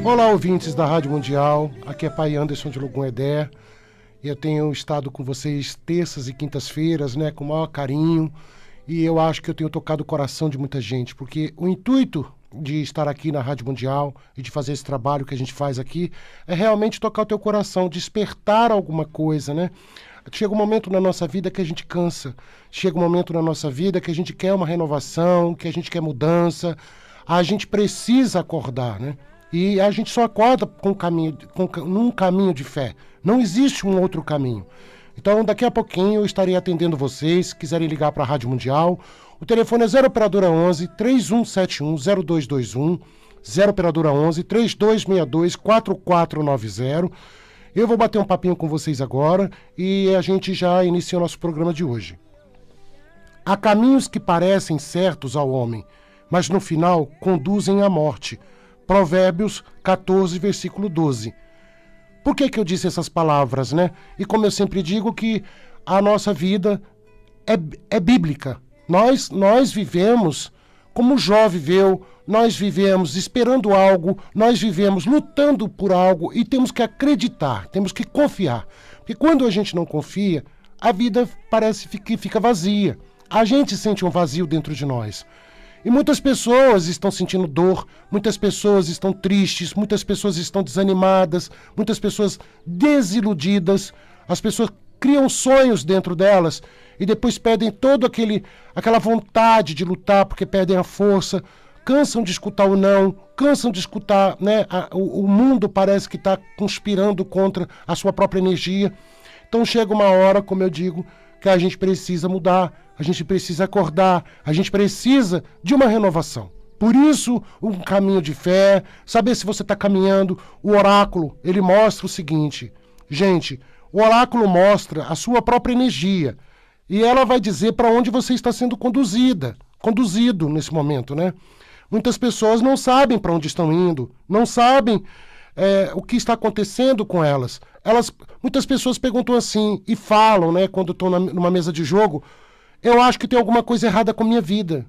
Olá, ouvintes da Rádio Mundial, aqui é Pai Anderson de Logum Edé. Eu tenho estado com vocês terças e quintas-feiras, né, com o maior carinho, e eu acho que eu tenho tocado o coração de muita gente, porque o intuito de estar aqui na Rádio Mundial e de fazer esse trabalho que a gente faz aqui é realmente tocar o teu coração, despertar alguma coisa, né? Chega um momento na nossa vida que a gente cansa, chega um momento na nossa vida que a gente quer uma renovação, que a gente quer mudança, a gente precisa acordar, né? E a gente só acorda num caminho de fé. Não existe um outro caminho. Então, daqui a pouquinho eu estarei atendendo vocês, se quiserem ligar para a Rádio Mundial. O telefone é 0 operadora 11 3171 0221, 0 operadora 11 3262 4490. Eu vou bater um papinho com vocês agora e a gente já inicia o nosso programa de hoje. Há caminhos que parecem certos ao homem, mas no final conduzem à morte. Provérbios 14, versículo 12. Por que eu disse essas palavras, né? E como eu sempre digo que a nossa vida é bíblica. Nós vivemos como Jó viveu, nós vivemos esperando algo, nós vivemos lutando por algo e temos que acreditar, temos que confiar. Porque quando a gente não confia, a vida parece que fica vazia. A gente sente um vazio dentro de nós. E muitas pessoas estão sentindo dor, muitas pessoas estão tristes, muitas pessoas estão desanimadas, muitas pessoas desiludidas. As pessoas criam sonhos dentro delas e depois perdem toda aquela vontade de lutar porque perdem a força, cansam de escutar o não, cansam de escutar, né? O mundo parece que está conspirando contra a sua própria energia. Então chega uma hora, como eu digo, que a gente precisa mudar, a gente precisa acordar, a gente precisa de uma renovação. Por isso, um caminho de fé, saber se você está caminhando. O oráculo, ele mostra o seguinte, gente, o oráculo mostra a sua própria energia e ela vai dizer para onde você está sendo conduzido nesse momento, né? Muitas pessoas não sabem para onde estão indo, não sabem o que está acontecendo com elas. Muitas pessoas perguntam assim e falam, né, quando estão numa mesa de jogo, eu acho que tem alguma coisa errada com a minha vida.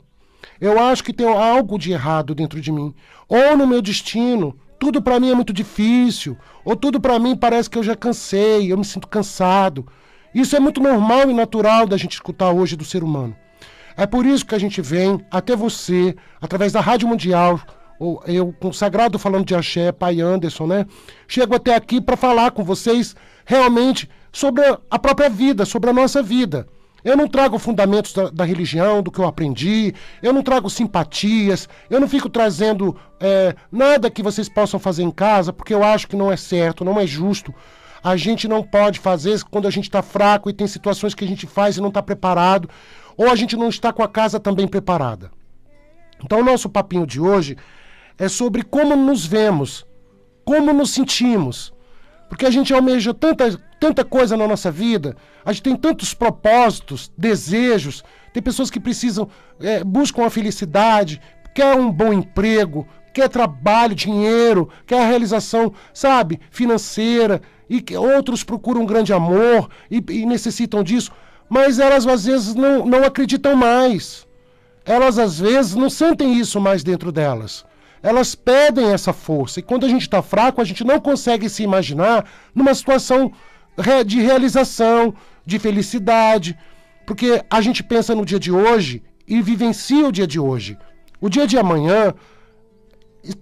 Eu acho que tem algo de errado dentro de mim. Ou no meu destino, tudo para mim é muito difícil. Ou tudo para mim parece que eu já cansei, eu me sinto cansado. Isso é muito normal e natural da gente escutar hoje do ser humano. É por isso que a gente vem até você, através da Rádio Mundial, eu, consagrado falando de axé, Pai Anderson, né? Chego até aqui para falar com vocês realmente sobre a própria vida, sobre a nossa vida. Eu não trago fundamentos da religião, do que eu aprendi, eu não trago simpatias, eu não fico trazendo nada que vocês possam fazer em casa, porque eu acho que não é certo, não é justo. A gente não pode fazer quando a gente está fraco e tem situações que a gente faz e não está preparado, ou a gente não está com a casa também preparada. Então o nosso papinho de hoje é sobre como nos vemos, como nos sentimos. Porque a gente almeja tanta coisa na nossa vida, a gente tem tantos propósitos, desejos, tem pessoas que buscam a felicidade, quer um bom emprego, quer trabalho, dinheiro, quer a realização, sabe, financeira, e outros procuram um grande amor e necessitam disso, mas elas às vezes não acreditam mais. Elas às vezes não sentem isso mais dentro delas. Elas pedem essa força. E quando a gente está fraco, a gente não consegue se imaginar numa situação de realização, de felicidade. Porque a gente pensa no dia de hoje e vivencia o dia de hoje. O dia de amanhã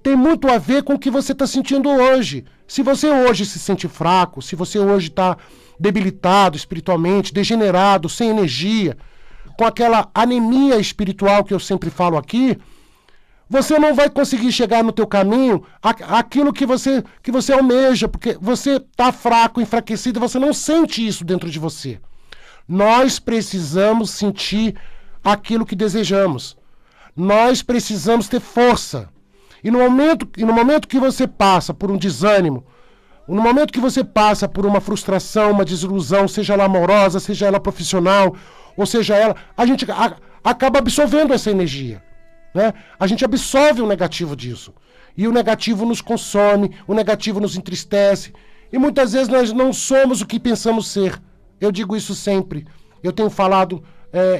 tem muito a ver com o que você está sentindo hoje. Se você hoje se sente fraco, se você hoje está debilitado espiritualmente, degenerado, sem energia, com aquela anemia espiritual que eu sempre falo aqui, você não vai conseguir chegar no teu caminho aquilo que você almeja, porque você está fraco, enfraquecido, você não sente isso dentro de você. Nós precisamos sentir aquilo que desejamos. Nós precisamos ter força. E no momento que você passa por um desânimo, no momento que você passa por uma frustração, uma desilusão, seja ela amorosa, seja ela profissional, ou seja ela, a gente acaba absorvendo essa energia. né? A gente absorve o negativo disso. E o negativo nos consome, o negativo nos entristece. E muitas vezes nós não somos o que pensamos ser. Eu digo isso sempre. Eu tenho falado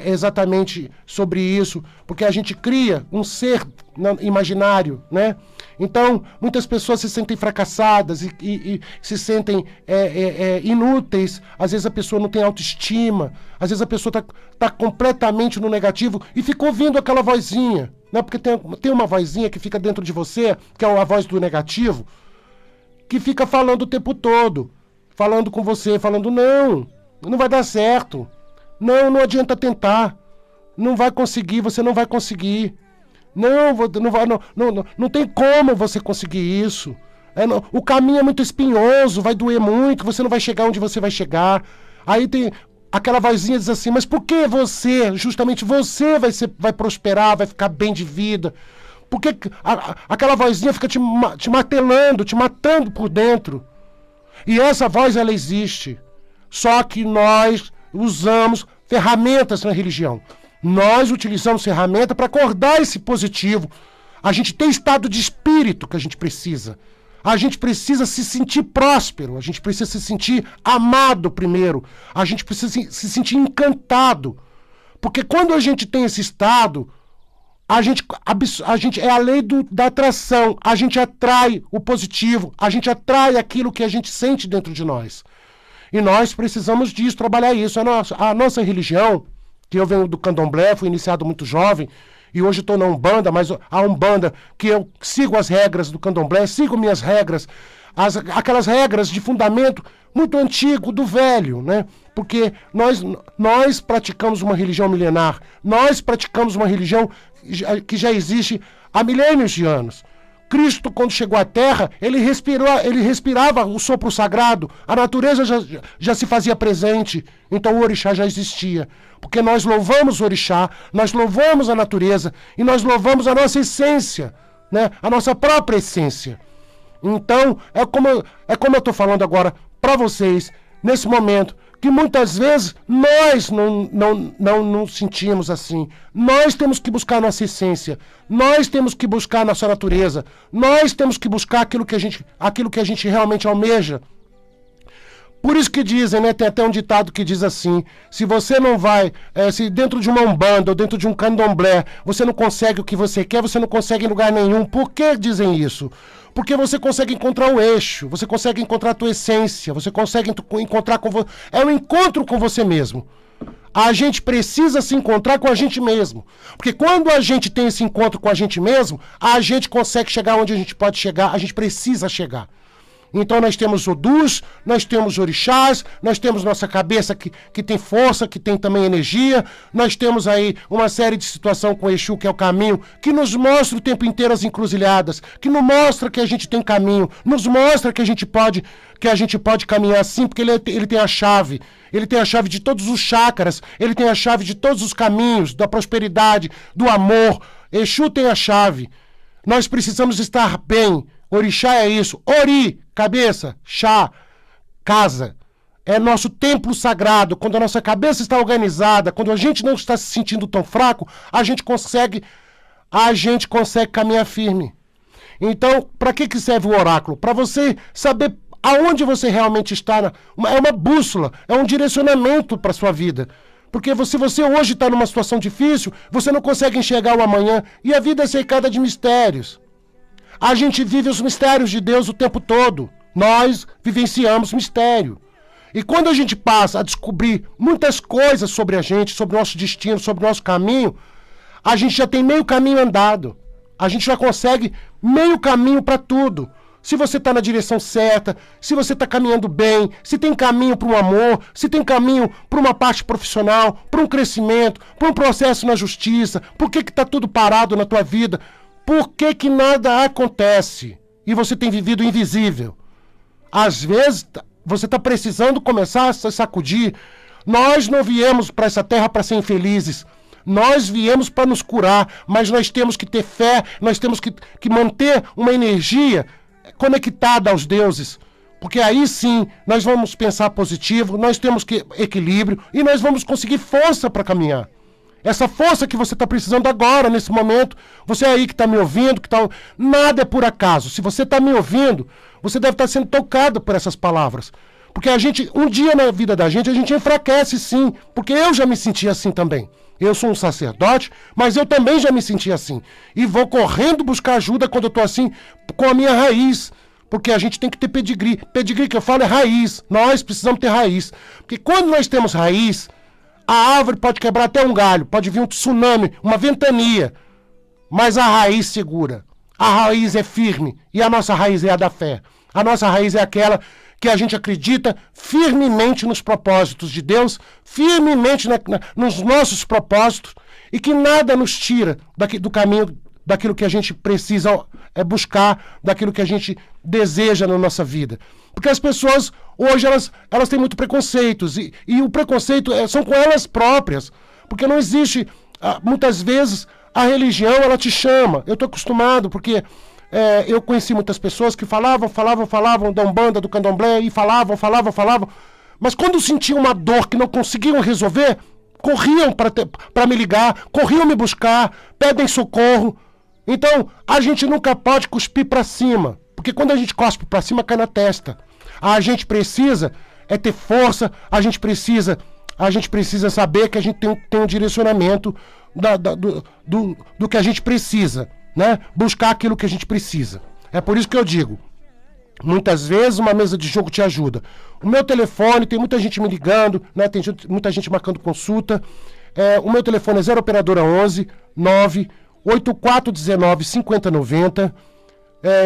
exatamente sobre isso, porque a gente cria um ser imaginário, né? Então, muitas pessoas se sentem fracassadas e se sentem inúteis. Às vezes a pessoa não tem autoestima, às vezes a pessoa tá completamente no negativo e fica ouvindo aquela vozinha, né? Porque tem uma vozinha que fica dentro de você, que é a voz do negativo, que fica falando o tempo todo, falando com você, falando, não vai dar certo. Não adianta tentar. Não vai conseguir, você não vai conseguir. Não tem como você conseguir isso. O caminho é muito espinhoso, vai doer muito, você não vai chegar onde você vai chegar. Aí tem aquela vozinha diz assim, mas por que você, justamente você vai prosperar, vai ficar bem de vida? Porque aquela vozinha fica te martelando, te matando por dentro. E essa voz, ela existe. Só que nós usamos ferramentas na religião. Nós utilizamos ferramentas para acordar esse positivo. A gente tem estado de espírito que a gente precisa. A gente precisa se sentir próspero. A gente precisa se sentir amado primeiro. A gente precisa se sentir encantado. Porque quando a gente tem esse estado, a gente é a lei da atração. A gente atrai o positivo. A gente atrai aquilo que a gente sente dentro de nós. E nós precisamos disso, trabalhar isso. A nossa religião, que eu venho do candomblé, fui iniciado muito jovem, e hoje estou na Umbanda, mas a Umbanda, que eu sigo as regras do candomblé, sigo minhas regras, aquelas regras de fundamento muito antigo, do velho, né? Porque nós praticamos uma religião milenar, nós praticamos uma religião que já existe há milênios de anos. Cristo, quando chegou à Terra, ele respirava o sopro sagrado, a natureza já se fazia presente, então o orixá já existia. Porque nós louvamos o orixá, nós louvamos a natureza e nós louvamos a nossa essência, né? A nossa própria essência. Então, é como eu estou falando agora para vocês, nesse momento, que muitas vezes nós não sentimos assim. Nós temos que buscar a nossa essência, nós temos que buscar a nossa natureza, nós temos que buscar aquilo que a gente realmente almeja. Por isso que dizem, né, tem até um ditado que diz assim, se você não vai, se dentro de uma umbanda ou dentro de um candomblé, você não consegue o que você quer, você não consegue em lugar nenhum. Por que dizem isso? Porque você consegue encontrar o eixo, você consegue encontrar a tua essência, você consegue encontrar é um encontro com você mesmo. A gente precisa se encontrar com a gente mesmo. Porque quando a gente tem esse encontro com a gente mesmo, a gente consegue chegar onde a gente pode chegar, a gente precisa chegar. Então nós temos odus, nós temos orixás, nós temos nossa cabeça que tem força, que tem também energia, nós temos aí uma série de situação com o Exu, que é o caminho, que nos mostra o tempo inteiro as encruzilhadas, que nos mostra que a gente tem caminho, nos mostra que a gente pode caminhar assim, porque ele tem a chave. Ele tem a chave de todos os chakras, ele tem a chave de todos os caminhos, da prosperidade, do amor. Exu tem a chave. Nós precisamos estar bem. Orixá é isso. Ori, cabeça, chá, casa. É nosso templo sagrado. Quando a nossa cabeça está organizada, quando a gente não está se sentindo tão fraco, a gente consegue caminhar firme. Então, para que serve o oráculo? Para você saber aonde você realmente está. É uma bússola, é um direcionamento para a sua vida. Porque se você hoje está numa situação difícil, você não consegue enxergar o amanhã. E a vida é cercada de mistérios. A gente vive os mistérios de Deus o tempo todo. Nós vivenciamos mistério. E quando a gente passa a descobrir muitas coisas sobre a gente, sobre o nosso destino, sobre o nosso caminho, a gente já tem meio caminho andado. A gente já consegue meio caminho para tudo. Se você está na direção certa, se você está caminhando bem, se tem caminho para um amor, se tem caminho para uma parte profissional, para um crescimento, para um processo na justiça, por que está tudo parado na tua vida? Por que nada acontece? E você tem vivido invisível. Às vezes, você está precisando começar a se sacudir. Nós não viemos para essa terra para ser infelizes. Nós viemos para nos curar, mas nós temos que ter fé, nós temos que manter uma energia conectada aos deuses. Porque aí sim, nós vamos pensar positivo, nós temos equilíbrio e nós vamos conseguir força para caminhar. Essa força que você está precisando agora, nesse momento, você aí que está me ouvindo, nada é por acaso. Se você está me ouvindo, você deve estar sendo tocado por essas palavras. Porque um dia na vida da gente, a gente enfraquece sim, porque eu já me senti assim também. Eu sou um sacerdote, mas eu também já me senti assim. E vou correndo buscar ajuda quando eu estou assim, com a minha raiz. Porque a gente tem que ter pedigree. Pedigree que eu falo é raiz. Nós precisamos ter raiz. Porque quando nós temos raiz, a árvore pode quebrar até um galho, pode vir um tsunami, uma ventania. Mas a raiz segura. A raiz é firme. E a nossa raiz é a da fé. A nossa raiz é aquela que a gente acredita firmemente nos propósitos de Deus, firmemente nos nossos propósitos, e que nada nos tira do caminho daquilo que a gente precisa buscar, daquilo que a gente deseja na nossa vida. Porque as pessoas, hoje, elas têm muito preconceitos, e o preconceito são com elas próprias, porque não existe, muitas vezes, a religião, ela te chama. Eu estou acostumado, porque eu conheci muitas pessoas que falavam da Umbanda, do Candomblé, e falavam, mas quando sentiam uma dor que não conseguiam resolver, corriam para me ligar, corriam me buscar, pedem socorro. Então, a gente nunca pode cuspir para cima, porque quando a gente cospe para cima, cai na testa. A gente precisa ter força, a gente precisa saber que a gente tem um direcionamento do que a gente precisa, né? Buscar aquilo que a gente precisa. É por isso que eu digo, muitas vezes uma mesa de jogo te ajuda. O meu telefone, tem muita gente me ligando, né? Tem muita gente marcando consulta. O meu telefone é 0 operadora 11 98419 5090.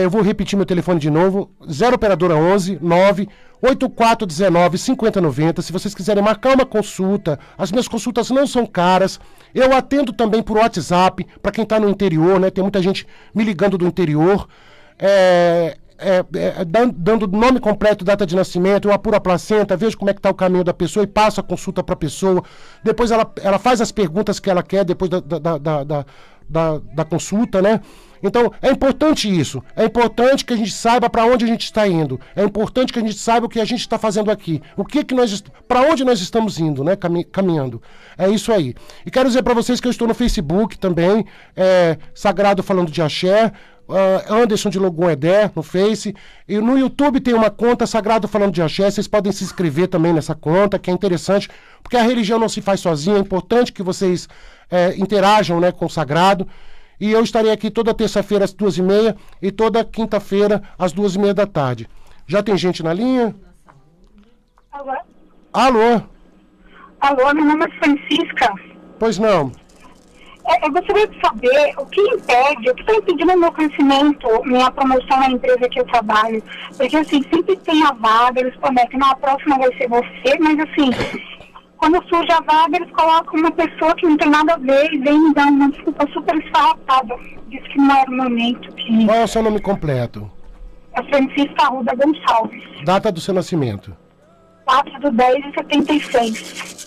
Eu vou repetir meu telefone de novo, 0 operadora 11 98419 5090. Se vocês quiserem marcar uma consulta, as minhas consultas não são caras. Eu atendo também por WhatsApp, para quem está no interior, né? Tem muita gente me ligando do interior, dando nome completo, data de nascimento, eu apuro a placenta, vejo como é que está o caminho da pessoa e passo a consulta para a pessoa. Depois ela faz as perguntas que ela quer depois da consulta, né? Então, é importante isso. É importante que a gente saiba para onde a gente está indo. É importante que a gente saiba o que a gente está fazendo aqui. Para onde nós estamos indo, né? Caminhando. É isso aí. E quero dizer para vocês que eu estou no Facebook também, Sagrado Falando de Axé, Anderson de Logum Edé, no Face. E no YouTube tem uma conta, Sagrado Falando de Axé. Vocês podem se inscrever também nessa conta, que é interessante, porque a religião não se faz sozinha. É importante que vocês interajam, né, com o Sagrado. E eu estarei aqui toda terça-feira às 2h30 e toda quinta-feira às 2h30 da tarde. Já tem gente na linha? Alô? Alô? Alô, meu nome é Francisca. Pois não. Eu gostaria de saber o que impede, o que está impedindo o meu crescimento, minha promoção na empresa que eu trabalho. Porque, assim, sempre tem a vaga, eles prometem, não, a próxima vai ser você, mas, assim, quando surge a vaga, eles colocam uma pessoa que não tem nada a ver e vem me dando uma desculpa super esfarrapada. Diz que não era o momento. Qual é o seu nome completo? É Francisca Arruda Gonçalves. Data do seu nascimento? 4/10/76.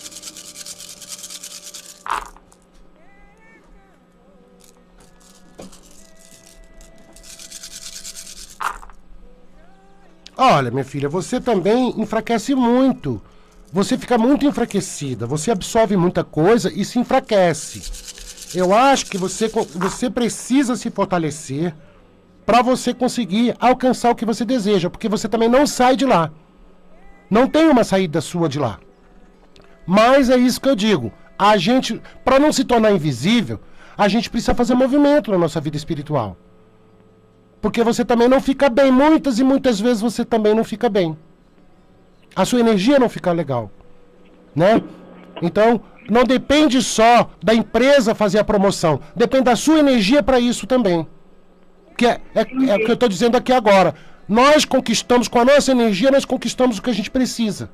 Olha, minha filha, você também enfraquece muito. Você fica muito enfraquecida, você absorve muita coisa e se enfraquece. Eu acho que você precisa se fortalecer para você conseguir alcançar o que você deseja, porque você também não sai de lá. Não tem uma saída sua de lá. Mas é isso que eu digo. A gente, para não se tornar invisível, a gente precisa fazer movimento na nossa vida espiritual. Porque você também não fica bem. Muitas e muitas vezes você também não fica bem. A sua energia não fica legal, né? Então, não depende só da empresa fazer a promoção. Depende da sua energia para isso também. Que é o que eu estou dizendo aqui agora. Nós conquistamos, com a nossa energia, nós conquistamos o que a gente precisa.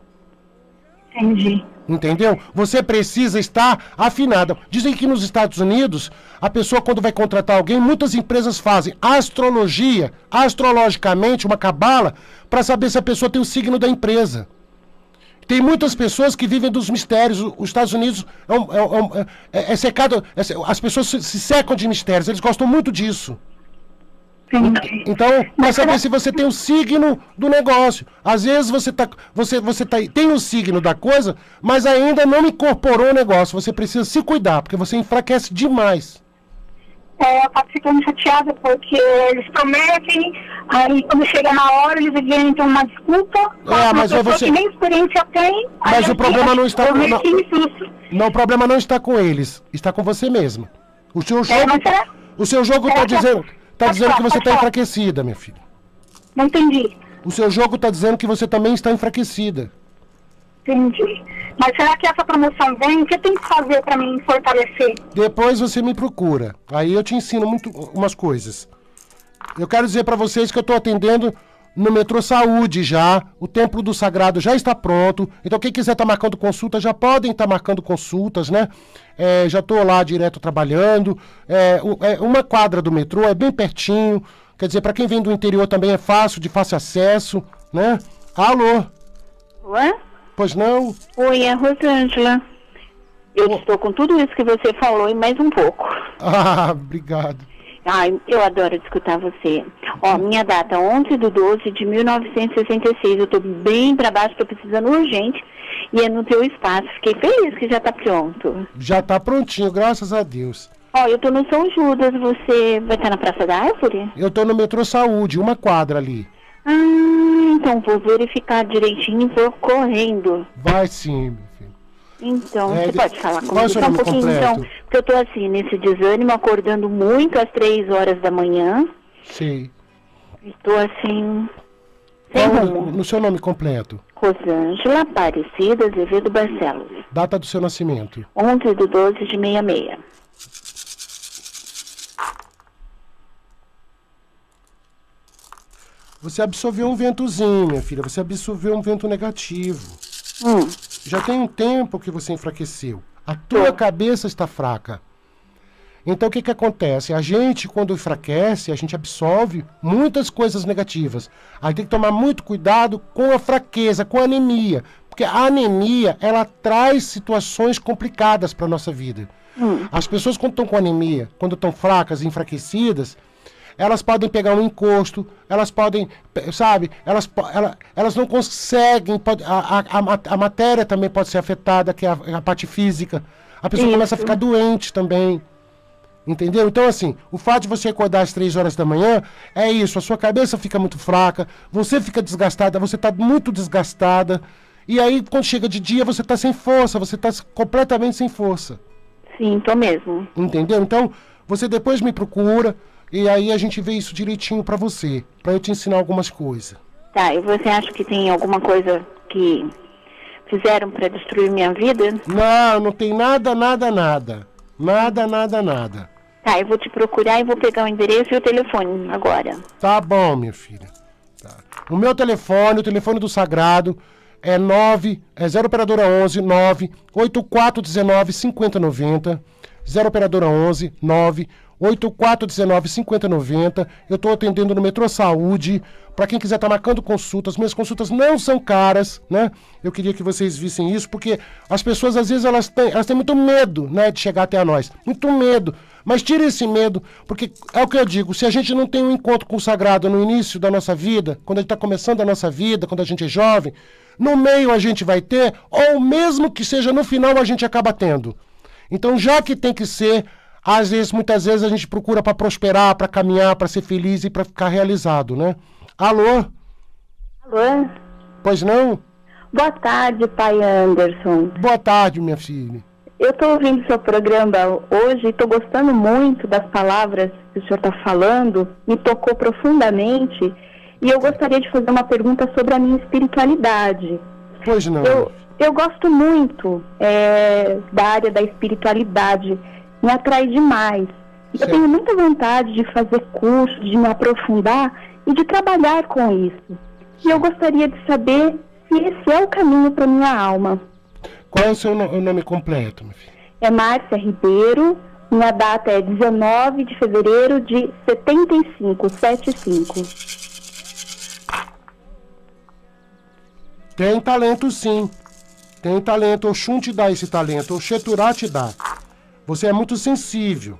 Entendi. Entendeu? Você precisa estar afinada. Dizem que nos Estados Unidos, a pessoa quando vai contratar alguém, muitas empresas fazem astrologia, astrologicamente, uma cabala, para saber se a pessoa tem o signo da empresa. Tem muitas pessoas que vivem dos mistérios. Os Estados Unidos é secado, as pessoas se secam de mistérios, eles gostam muito disso. Entendi. Então, para saber se você tem o signo do negócio. Às vezes tem o signo da coisa, mas ainda não incorporou o negócio. Você precisa se cuidar, porque você enfraquece demais. Eu tava ficando chateada porque eles prometem, aí quando chega na hora eles inventam uma desculpa, mas uma pessoa você... que nem experiência tem. Mas o problema não está com... Não, o problema não está com eles, está com você mesmo. O seu jogo está dizendo que você está enfraquecida, minha filha. Não entendi. O seu jogo está dizendo que você também está enfraquecida. Entendi. Mas será que essa promoção vem? O que tem que fazer para me fortalecer? Depois você me procura. Aí eu te ensino umas coisas. Eu quero dizer para vocês que eu estou atendendo no Metrô Saúde já. O Templo do Sagrado já está pronto. Então quem quiser estar marcando consulta, já podem estar marcando consultas, né? Já estou lá direto trabalhando. Uma quadra do metrô, é bem pertinho. Quer dizer, para quem vem do interior também é fácil, de fácil acesso, né? Alô? Ué? Pois não? Oi, é a Rosângela. Eu estou com tudo isso que você falou e mais um pouco. Ah, obrigado. Ai, eu adoro escutar você. Ó, minha data 11/12/1966. Eu estou bem para baixo, estou precisando urgente. E é no teu espaço. Fiquei feliz que já está pronto. Já está prontinho, graças a Deus. Ó, eu estou no São Judas. Você vai estar na Praça da Árvore? Eu estou no Metrô Saúde, uma quadra ali. Então vou verificar direitinho e vou correndo. Vai sim, meu filho. Então, você pode falar qual é o comigo seu só um nome pouquinho, completo? então, porque eu tô assim, nesse desânimo, acordando muito às 3 horas da manhã. Sei. Estou assim, sem rumo. No seu nome completo? Rosângela Aparecida Azevedo Barcelos. Data do seu nascimento? 11/12/66. Você absorveu um ventozinho, minha filha. Você absorveu um vento negativo. Já tem um tempo que você enfraqueceu. A tua cabeça está fraca. Então o que acontece? A gente, quando enfraquece, a gente absorve muitas coisas negativas. Aí tem que tomar muito cuidado com a fraqueza, com a anemia. Porque a anemia, ela traz situações complicadas para a nossa vida. As pessoas quando estão com anemia, quando estão fracas e enfraquecidas, elas podem pegar um encosto, elas podem, sabe, elas não conseguem, a matéria também pode ser afetada, que é a parte física. A pessoa começa a ficar doente também, entendeu? Então, assim, o fato de você acordar às 3 horas da manhã, é isso, a sua cabeça fica muito fraca, você fica desgastada, você está muito desgastada, e aí, quando chega de dia, você está sem força, você está completamente sem força. Sim, tô mesmo. Entendeu? Então, você depois me procura, e aí a gente vê isso direitinho pra você, pra eu te ensinar algumas coisas. Tá, e você acha que tem alguma coisa que fizeram pra destruir minha vida? Não tem nada. Nada. Tá, eu vou te procurar e vou pegar o endereço e o telefone agora. Tá bom, minha filha. Tá. O meu telefone, o telefone do Sagrado, é 0 operadora 11 98419 5090. 0 operadora 11 98419 5090. Eu estou atendendo no Metrô Saúde. Para quem quiser estar marcando consultas, minhas consultas não são caras, né? Eu queria que vocês vissem isso, porque as pessoas, às vezes, elas têm muito medo, né, de chegar até a nós. Muito medo. Mas tire esse medo, porque é o que eu digo, se a gente não tem um encontro com o Sagrado no início da nossa vida, quando a gente está começando a nossa vida, quando a gente é jovem, no meio a gente vai ter, ou mesmo que seja no final a gente acaba tendo. Então, já que tem que ser, muitas vezes a gente procura para prosperar, para caminhar, para ser feliz e para ficar realizado, né? Alô? Alô? Pois não? Boa tarde, pai Anderson. Boa tarde, minha filha. Eu estou ouvindo seu programa hoje e estou gostando muito das palavras que o senhor está falando, me tocou profundamente e eu gostaria de fazer uma pergunta sobre a minha espiritualidade. Pois não. Eu gosto muito da área da espiritualidade, me atrai demais. Eu tenho muita vontade de fazer curso, de me aprofundar e de trabalhar com isso. E eu gostaria de saber se esse é o caminho para minha alma. Qual é o seu nome completo, minha filha? É Márcia Ribeiro, minha data é 19 de fevereiro de 75. Tem talento, sim. Tem talento. Oxum te dá esse talento. Oxeturá te dá. Você é muito sensível.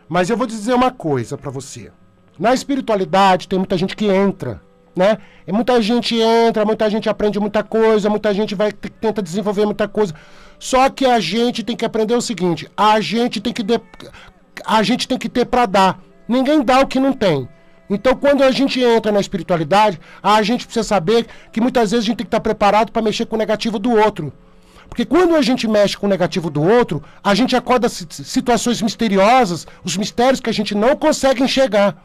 Mas eu vou dizer uma coisa pra você. Na espiritualidade tem muita gente que entra, né? E muita gente entra, muita gente aprende muita coisa, muita gente tenta desenvolver muita coisa. Só que a gente tem que aprender o seguinte, a gente tem que ter para dar. Ninguém dá o que não tem. Então, quando a gente entra na espiritualidade, a gente precisa saber que muitas vezes a gente tem que estar preparado para mexer com o negativo do outro. Porque quando a gente mexe com o negativo do outro, a gente acorda situações misteriosas, os mistérios que a gente não consegue enxergar,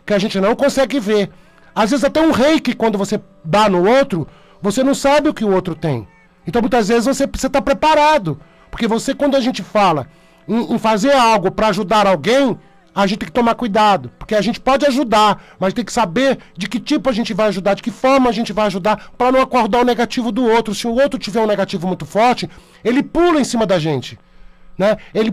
que a gente não consegue ver. Às vezes até um reiki, quando você dá no outro, você não sabe o que o outro tem. Então, muitas vezes você precisa estar preparado. Porque você, quando a gente fala em fazer algo para ajudar alguém, a gente tem que tomar cuidado, porque a gente pode ajudar, mas tem que saber de que tipo a gente vai ajudar, de que forma a gente vai ajudar, para não acordar o negativo do outro. Se o outro tiver um negativo muito forte, ele pula em cima da gente, né? Ele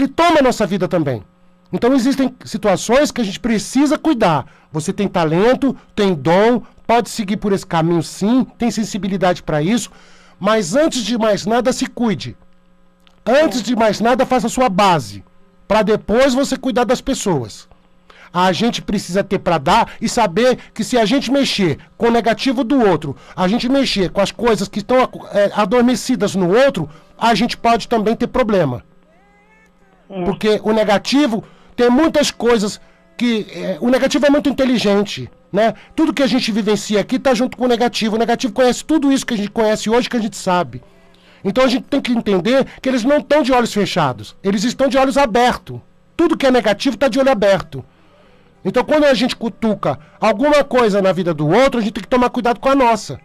toma a nossa vida também. Então existem situações que a gente precisa cuidar. Você tem talento, tem dom, pode seguir por esse caminho sim, tem sensibilidade para isso, mas antes de mais nada se cuide. Antes de mais nada faça a sua base, para depois você cuidar das pessoas. A gente precisa ter para dar e saber que se a gente mexer com o negativo do outro, a gente mexer com as coisas que estão adormecidas no outro, a gente pode também ter problema. Porque o negativo tem muitas coisas que... o negativo é muito inteligente, né? Tudo que a gente vivencia aqui está junto com o negativo. O negativo conhece tudo isso que a gente conhece hoje, que a gente sabe. Então a gente tem que entender que eles não estão de olhos fechados, eles estão de olhos abertos. Tudo que é negativo está de olho aberto. Então quando a gente cutuca alguma coisa na vida do outro, a gente tem que tomar cuidado com a nossa.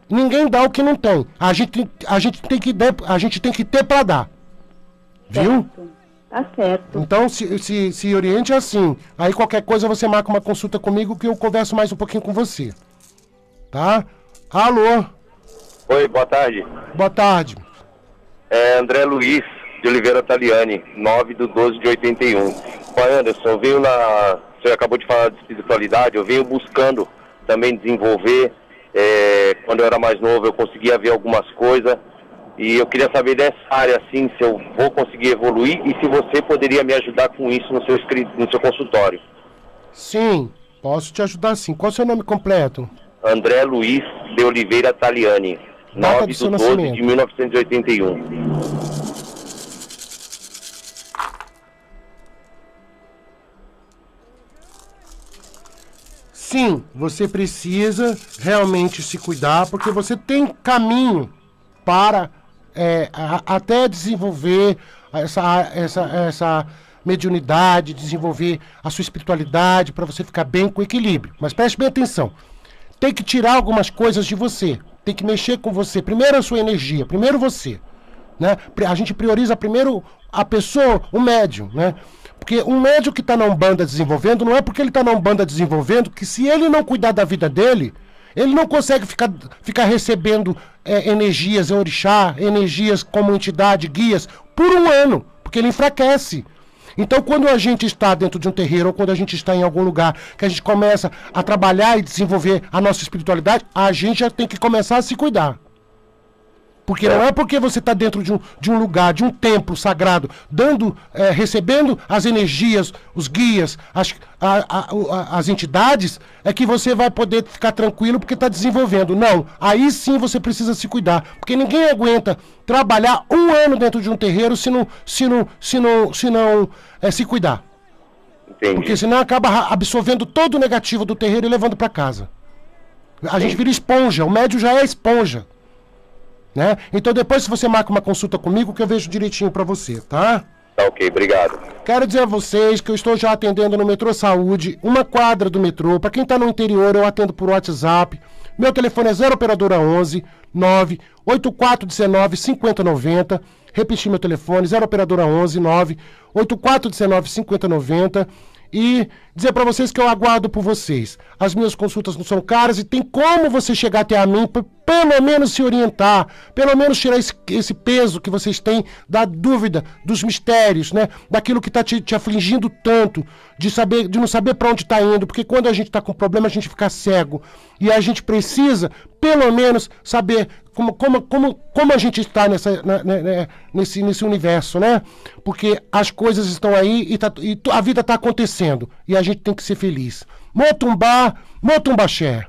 Ninguém dá o que não tem. A gente tem que ter para dar. Viu? Tá certo. Então se oriente assim. Aí qualquer coisa você marca uma consulta comigo que eu converso mais um pouquinho com você. Tá? Alô? Oi, boa tarde. Boa tarde. É André Luiz de Oliveira Taliani, 9/12/81. Pai Anderson, você acabou de falar de espiritualidade, eu venho buscando também desenvolver. Quando eu era mais novo eu conseguia ver algumas coisas e eu queria saber dessa área, assim, se eu vou conseguir evoluir e se você poderia me ajudar com isso no seu consultório. Sim, posso te ajudar sim. Qual é o seu nome completo? André Luiz de Oliveira Taliani. Data do seu nascimento. 9/12/1981. Sim, você precisa realmente se cuidar, porque você tem caminho para até desenvolver essa mediunidade, desenvolver a sua espiritualidade, para você ficar bem com equilíbrio. Mas preste bem atenção. Tem que tirar algumas coisas de você. Tem que mexer com você. Primeiro a sua energia, primeiro você, né? A gente prioriza primeiro a pessoa, o médium, né? Porque um médium que está na Umbanda desenvolvendo, não é porque ele está na Umbanda desenvolvendo que se ele não cuidar da vida dele, ele não consegue ficar recebendo energias, orixá, energias como entidade, guias, por um ano, porque ele enfraquece. Então, quando a gente está dentro de um terreiro ou quando a gente está em algum lugar que a gente começa a trabalhar e desenvolver a nossa espiritualidade, a gente já tem que começar a se cuidar. Porque não é porque você está dentro de um lugar, de um templo sagrado, recebendo as energias, os guias, as entidades, é que você vai poder ficar tranquilo porque está desenvolvendo. Não, aí sim você precisa se cuidar. Porque ninguém aguenta trabalhar um ano dentro de um terreiro se não se cuidar. Entendi. Porque senão acaba absorvendo todo o negativo do terreiro e levando para casa. A gente vira esponja, o médium já é esponja. Né? Então depois se você marca uma consulta comigo que eu vejo direitinho pra você, tá? Tá ok, obrigado. Quero dizer a vocês que eu estou já atendendo no Metrô Saúde, uma quadra do metrô. Pra quem tá no interior eu atendo por WhatsApp. Meu telefone é 0 operadora 11 98419 5090. Repetir meu telefone 0 operadora 11 98419 5090. E dizer pra vocês que eu aguardo por vocês. As minhas consultas não são caras e tem como você chegar até a mim pelo menos se orientar, pelo menos tirar esse peso que vocês têm da dúvida, dos mistérios, né? Daquilo que está te afligindo tanto, de não saber para onde está indo, porque quando a gente está com problema a gente fica cego e a gente precisa, pelo menos, saber como a gente está nesse universo, né? Porque as coisas estão aí e a vida está acontecendo e a gente tem que ser feliz. Motumbá, Motumbaxé.